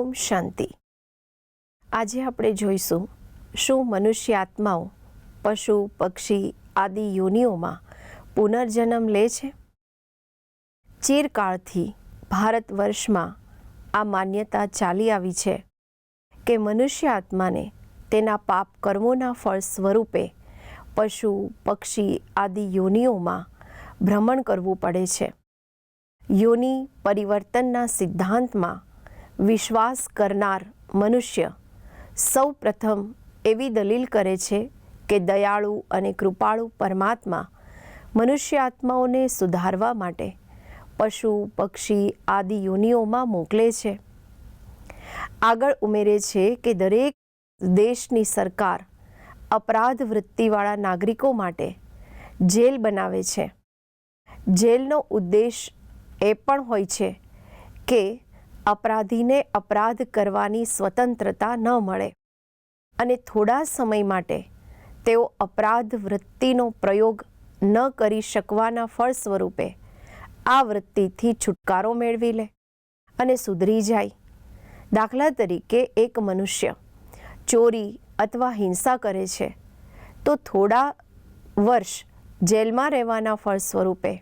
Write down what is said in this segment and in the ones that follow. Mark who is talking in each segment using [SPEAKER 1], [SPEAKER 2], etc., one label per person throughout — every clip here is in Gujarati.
[SPEAKER 1] ઓમ શાંતિ। આજે આપણે જોઈશું શું મનુષ્ય આત્માઓ પશુ પક્ષી આદિ યોનિઓમાં પુનર્જન્મ લે છે। ચિરકાળથી ભારત વર્ષમાં આ માન્યતા ચાલી આવી છે કે મનુષ્ય આત્માને તેના પાપ કર્મોના ફળ સ્વરૂપે પશુ પક્ષી આદિ યોનિઓમાં ભ્રમણ કરવું પડે છે। યોનિ પરિવર્તનના સિદ્ધાંતમાં વિશ્વાસ કરનાર મનુષ્ય સૌ પ્રથમ એવી દલીલ કરે છે કે દયાળુ અને કૃપાળુ પરમાત્મા મનુષ્ય આત્માઓને સુધારવા માટે પશુ પક્ષી આદિ યોનિઓમાં મોકલે છે। આગળ ઉમેરે છે કે દરેક દેશની સરકાર અપરાધ વૃત્તિવાળા નાગરિકો માટે જેલ બનાવે છે। જેલનો ઉદ્દેશ એ પણ હોય છે કે અપરાધીને અપરાધ કરવાની સ્વતંત્રતા ન મળે અને થોડા સમય માટે તેઓ અપરાધ વૃત્તિનો પ્રયોગ ન કરી શકવાના ફળ સ્વરૂપે આ વૃત્તિથી છુટકારો મેળવી લે અને સુધરી જાય। દાખલા તરીકે એક મનુષ્ય ચોરી અથવા હિંસા કરે છે તો થોડા વર્ષ જેલમાં રહેવાના ફળ સ્વરૂપે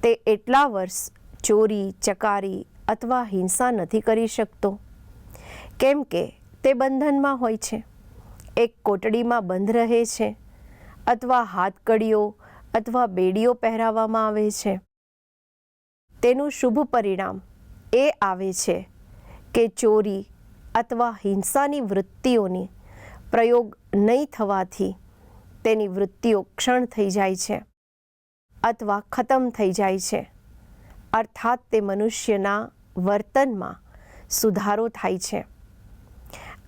[SPEAKER 1] તે એટલા વર્ષ ચોરી ચકારી અથવા હિંસા નથી કરી શકતો, કેમ કે તે બંધનમાં હોય છે, એક કોટડીમાં બંધ રહે છે અથવા હાથકડીઓ અથવા બેડીઓ પહેરાવવામાં આવે છે। તેનું શુભ પરિણામ એ આવે છે કે ચોરી અથવા હિંસાની વૃત્તિઓની પ્રયોગ નહીં થવાથી તેની વૃત્તિઓ ક્ષણ થઈ જાય છે અથવા ખતમ થઈ જાય છે, અર્થાત તે મનુષ્યના વર્તનમાં સુધારો થાય છે।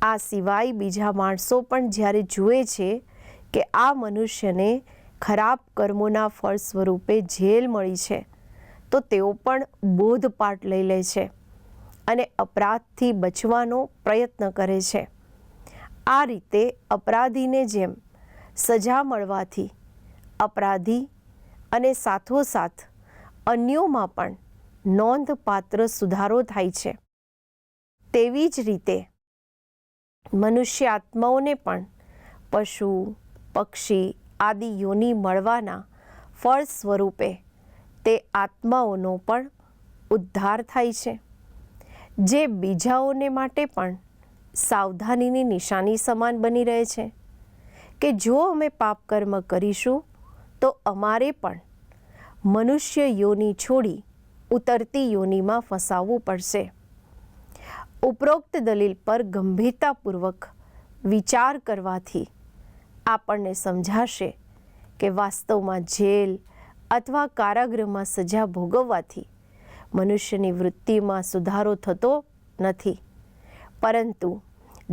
[SPEAKER 1] આ સિવાય બીજા માણસો પણ જ્યારે જુએ છે કે આ મનુષ્યને ખરાબ કર્મોના ફળ સ્વરૂપે જેલ મળી છે તો તેઓ પણ બોધપાઠ લઈ લે છે અને અપરાધથી બચવાનો પ્રયત્ન કરે છે। આ રીતે અપરાધીને જેમ સજા મળવાથી અપરાધી અને સાથોસાથ અન્યોમાં પણ નોંધપાત્ર સુધારો થાય છે, તેવી જ રીતે મનુષ્ય આત્માઓને પણ પશુ પક્ષી આદિ યોનિ મળવાના ફળ સ્વરૂપે તે આત્માઓનો પણ ઉદ્ધાર થાય છે, જે બીજાઓને માટે પણ સાવધાનીની નિશાની સમાન બની રહે છે કે જો અમે પાપ કર્મ કરીશું તો અમારે પણ મનુષ્ય યોનિ છોડી ઉતરતી યોનિમાં ફસાવવું પડશે। ઉપરોક્ત દલીલ પર ગંભીરતાપૂર્વક વિચાર કરવાથી આપણને સમજાશે કે વાસ્તવમાં જેલ અથવા કારાગૃહમાં સજા ભોગવવાથી મનુષ્યની વૃત્તિમાં સુધારો થતો નથી, પરંતુ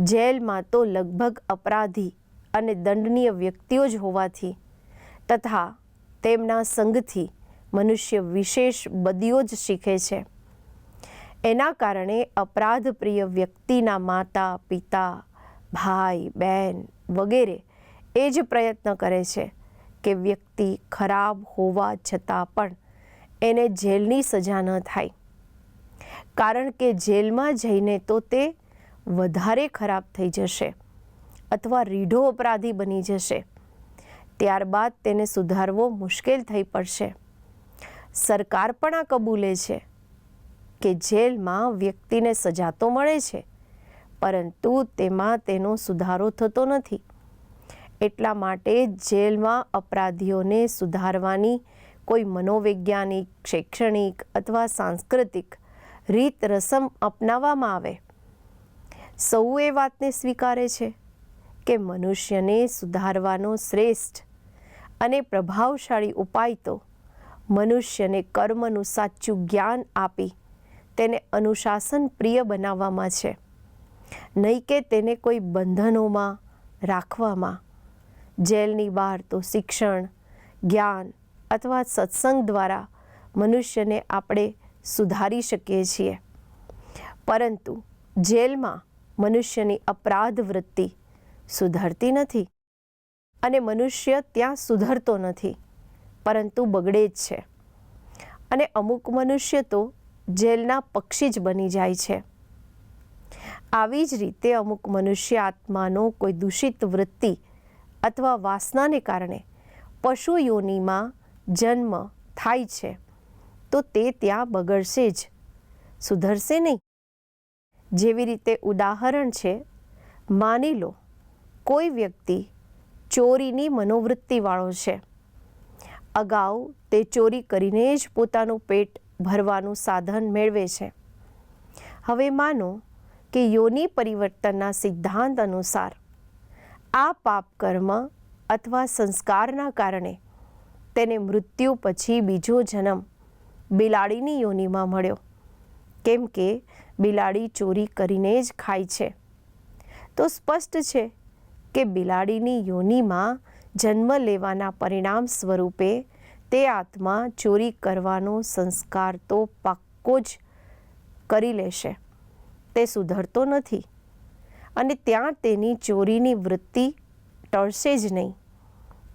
[SPEAKER 1] જેલમાં તો લગભગ અપરાધી અને દંડનીય વ્યક્તિઓ જ હોવાથી તથા તેમના સંગથી મનુષ્ય વિશેષ બદીઓ જ શીખે છે। એના કારણે અપરાધ પ્રિય વ્યક્તિના માતા પિતા ભાઈ બહેન વગેરે એ જ પ્રયત્ન કરે છે કે વ્યક્તિ ખરાબ હોવા છતાં પણ એને જેલની સજા ન થાય, કારણ કે જેલમાં જઈને તો તે વધારે ખરાબ થઈ જશે અથવા રીઢો અપરાધી બની જશે, ત્યારબાદ તેને સુધારવો મુશ્કેલ થઈ પડશે। સરકાર પણ આ કબૂલે છે કે જેલમાં વ્યક્તિને સજા તો મળે છે પરંતુ તેમાં તેનો સુધારો થતો નથી, એટલા માટે જેલમાં અપરાધીઓને સુધારવાની કોઈ મનોવૈજ્ઞાનિક શૈક્ષણિક અથવા સાંસ્કૃતિક રીત રસમ અપનાવવામાં આવે। સૌ એ વાતને સ્વીકારે છે કે મનુષ્યને સુધારવાનો શ્રેષ્ઠ અને પ્રભાવશાળી ઉપાય તો મનુષ્યને કર્મનું સાચું જ્ઞાન આપી તેને અનુશાસન પ્રિય બનાવવામાં છે, નહીં કે તેને કોઈ બંધનોમાં રાખવામાં। જેલની બહાર તો શિક્ષણ જ્ઞાન અથવા સત્સંગ દ્વારા મનુષ્યને આપણે સુધારી શકીએ છીએ, પરંતુ જેલમાં મનુષ્યની અપરાધ વૃત્તિ સુધરતી નથી અને મનુષ્ય ત્યાં સુધરતો નથી પરંતુ બગડે જ છે, અને અમુક મનુષ્ય તો જેલના પક્ષી જ બની જાય છે। આવી જ રીતે અમુક મનુષ્ય આત્માનો કોઈ દૂષિત વૃત્તિ અથવા વાસનાને કારણે પશુ યોનિમાં જન્મ થાય છે તો તે ત્યાં બગડશે જ, સુધરશે નહીં. જેવી રીતે ઉદાહરણ છે, માની લો કોઈ વ્યક્તિ ચોરીની મનોવૃત્તિવાળો છે. અગાઉ તે ચોરી કરીને જ પોતાનું પેટ ભરવાનું સાધન મેળવે છે. હવે માનો કે યોનિ પરિવર્તનના સિદ્ધાંત અનુસાર આ પાપ કર્મ અથવા સંસ્કારના કારણે તેને મૃત્યુ પછી બીજો જન્મ બિલાડીની યોનિમાં મળ્યો, કેમ કે બિલાડી ચોરી કરીને જ ખાય છે. તો સ્પષ્ટ છે કે બિલાડીની યોનિમાં જન્મ લેવાના પરિણામ સ્વરૂપે તે આત્મા ચોરી કરવાનો સંસ્કાર તો પાક્કો જ કરી લેશે. તે સુધરતો નથી અને ત્યાં તેની ચોરીની વૃત્તિ ટળશે જ નહીં.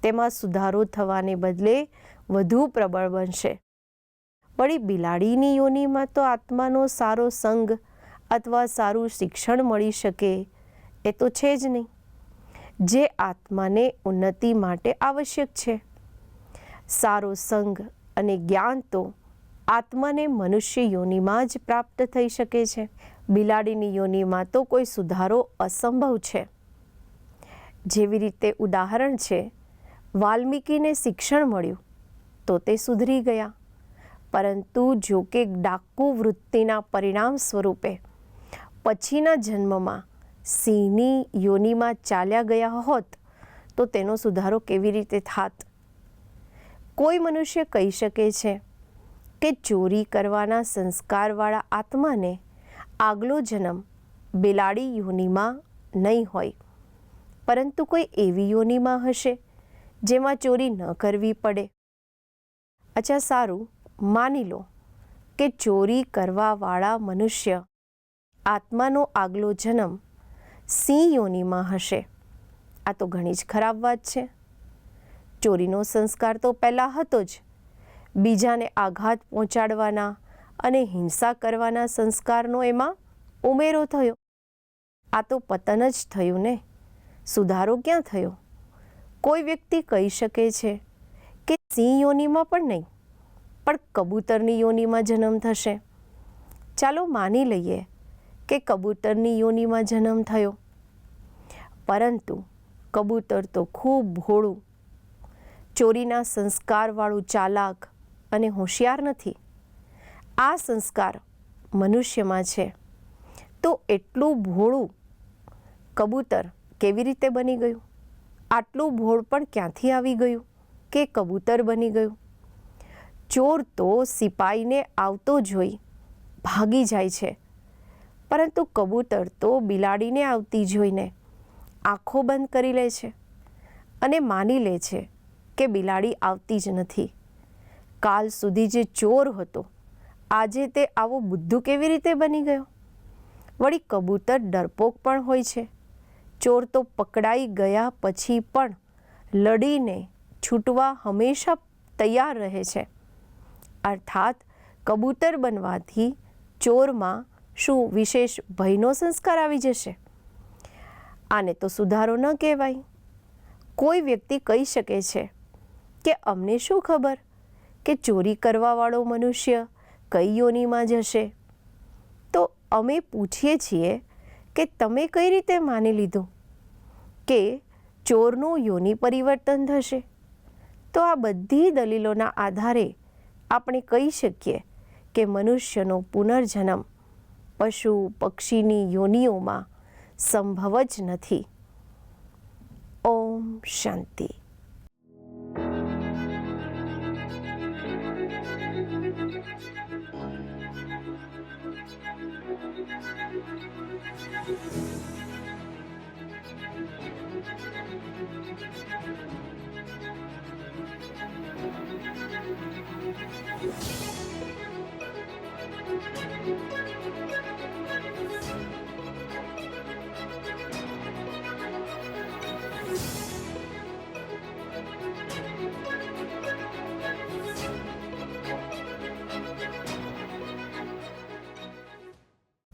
[SPEAKER 1] તેમાં સુધારો થવાને બદલે વધુ પ્રબળ બનશે. વળી બિલાડીની યોનિમાં તો આત્માનો સારો સંગ અથવા સારું શિક્ષણ મળી શકે એ તો છે જ નહીં, જે આત્માને ઉન્નતિ માટે આવશ્યક છે. સારો સંગ અને જ્ઞાન તો આત્માને મનુષ્ય યોનિમાં જ પ્રાપ્ત થઈ શકે છે. બિલાડીની યોનિમાં તો કોઈ સુધારો અસંભવ છે. જેવી રીતે ઉદાહરણ છે, વાલ્મીકીને શિક્ષણ મળ્યું તો તે સુધરી ગયા, પરંતુ જો કે ડાકુ વૃત્તિના પરિણામ સ્વરૂપે પછીના જન્મમાં સિંહની યોનિમાં ચાલ્યા ગયા હોત તો તેનો સુધારો કેવી રીતે થાત? કોઈ મનુષ્ય કહી શકે છે કે ચોરી કરવાના સંસ્કારવાળા આત્માને આગલો જન્મ બિલાડી યોનિમાં નહીં હોય, પરંતુ કોઈ એવી યોનિમાં હશે જેમાં ચોરી ન કરવી પડે. અચ્છા સારું, માની લો કે ચોરી કરવાવાળા મનુષ્ય આત્માનો આગલો જન્મ સિંહ યોનિમાં હશે. આ તો ઘણી જ ખરાબ વાત છે. ચોરીનો સંસ્કાર તો પહેલાં હતો જ, બીજાને આઘાત પહોંચાડવાના અને હિંસા કરવાના સંસ્કારનો એમાં ઉમેરો થયો. આ તો પતન જ થયું ને, સુધારો ક્યાં થયો? કોઈ વ્યક્તિ કહી શકે છે કે સિંહ યોનિમાં પણ નહીં, પણ કબૂતરની યોનિમાં જન્મ થશે. ચાલો માની લઈએ કે કબૂતરની યોનિમાં જન્મ થયો, પરંતુ કબૂતર તો ખૂબ ભોળું, ચોરીના સંસ્કારવાળું ચાલાક અને હોશિયાર નથી. આ સંસ્કાર મનુષ્યમાં છે, તો એટલું ભોળું કબૂતર કેવી રીતે બની ગયું? આટલું ભોળ પણ ક્યાંથી આવી ગયું કે કબૂતર બની ગયું? ચોર તો સિપાહીને આવતો જોઈ ભાગી જાય છે, પરંતુ કબૂતર તો બિલાડીને આવતી જોઈને આંખો બંધ કરી લે છે અને માની લે છે કે બિલાડી આવતી જ નથી. કાલ સુધી જે ચોર હતો, આજે તે આવો બુદ્ધુ કેવી રીતે બની ગયો? વળી કબૂતર ડરપોક પણ હોય છે. ચોર તો પકડાઈ ગયા પછી પણ લડીને છૂટવા હંમેશા તૈયાર રહે છે. અર્થાત કબૂતર બનવાથી ચોરમાં શું વિશેષ ભયનો સંસ્કાર આવી જશે? આને તો સુધારો ન કહેવાય. કોઈ વ્યક્તિ કહી શકે છે કે અમને શું ખબર કે ચોરી કરવાવાળો મનુષ્ય કઈ યોનિમાં જશે? તો અમે પૂછીએ છીએ કે તમે કઈ રીતે માની લીધું કે ચોરનું યોનિ પરિવર્તન થશે? તો આ બધી દલીલોના આધારે આપણે કહી શકીએ કે મનુષ્યનો પુનર્જન્મ પશુ પક્ષીની યોનિઓમાં સંભવ જ નથી. ઓમ શાંતિ.
[SPEAKER 2] Thank you.